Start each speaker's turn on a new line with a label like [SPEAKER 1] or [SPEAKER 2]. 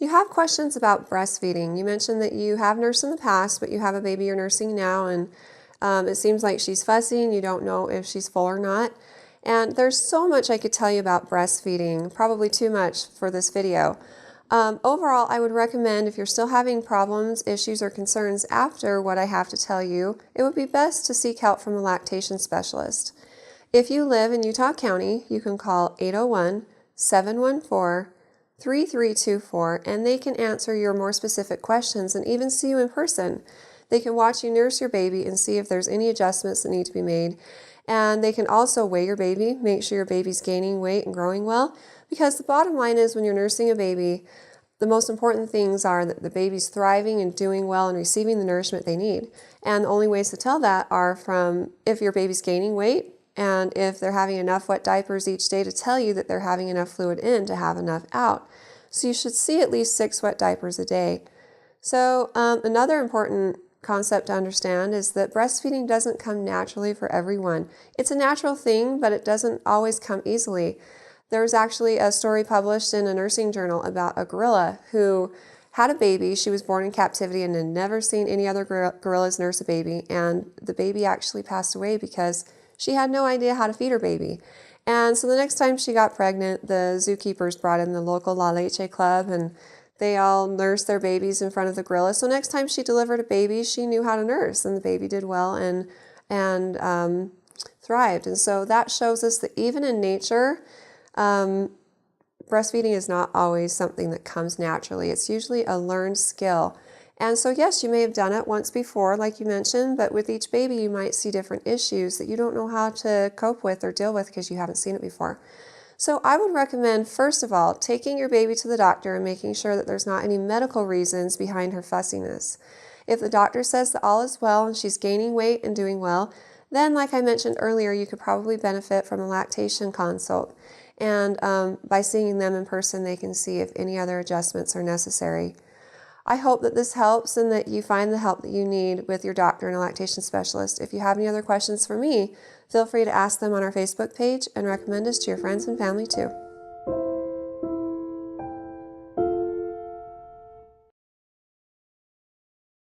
[SPEAKER 1] You have questions about breastfeeding. You mentioned that you have nursed in the past, but you have a baby you're nursing now, and it seems like she's fussy and you don't know if she's full or not. And there's so much I could tell you about breastfeeding, probably too much for this video. Overall, I would recommend if you're still having problems, issues, or concerns after what I have to tell you, it would be best to seek help from a lactation specialist. If you live in Utah County, you can call 801-714-3324 and they can answer your more specific questions and even see you in person. They can watch you nurse your baby and see if there's any adjustments that need to be made. And they can also weigh your baby, make sure your baby's gaining weight and growing well, because the bottom line is when you're nursing a baby, the most important things are that the baby's thriving and doing well and receiving the nourishment they need. And the only ways to tell that are from if your baby's gaining weight and if they're having enough wet diapers each day to tell you that they're having enough fluid in to have enough out. So you should see at least 6 wet diapers a day. So another important concept to understand is that breastfeeding doesn't come naturally for everyone. It's a natural thing, but it doesn't always come easily. There was actually a story published in a nursing journal about a gorilla who had a baby. She was born in captivity and had never seen any other gorillas nurse a baby, and the baby actually passed away because she had no idea how to feed her baby. And so the next time she got pregnant, the zookeepers brought in the local La Leche club, and they all nursed their babies in front of the gorilla. So next time she delivered a baby, she knew how to nurse, and the baby did well and thrived. And so that shows us that even in nature, breastfeeding is not always something that comes naturally. It's usually a learned skill. And so yes, you may have done it once before, like you mentioned, but with each baby you might see different issues that you don't know how to cope with or deal with because you haven't seen it before. So I would recommend, first of all, taking your baby to the doctor and making sure that there's not any medical reasons behind her fussiness. If the doctor says that all is well and she's gaining weight and doing well, then like I mentioned earlier, you could probably benefit from a lactation consult. And by seeing them in person, they can see if any other adjustments are necessary. I hope that this helps and that you find the help that you need with your doctor and a lactation specialist. If you have any other questions for me, feel free to ask them on our Facebook page and recommend us to your friends and family too.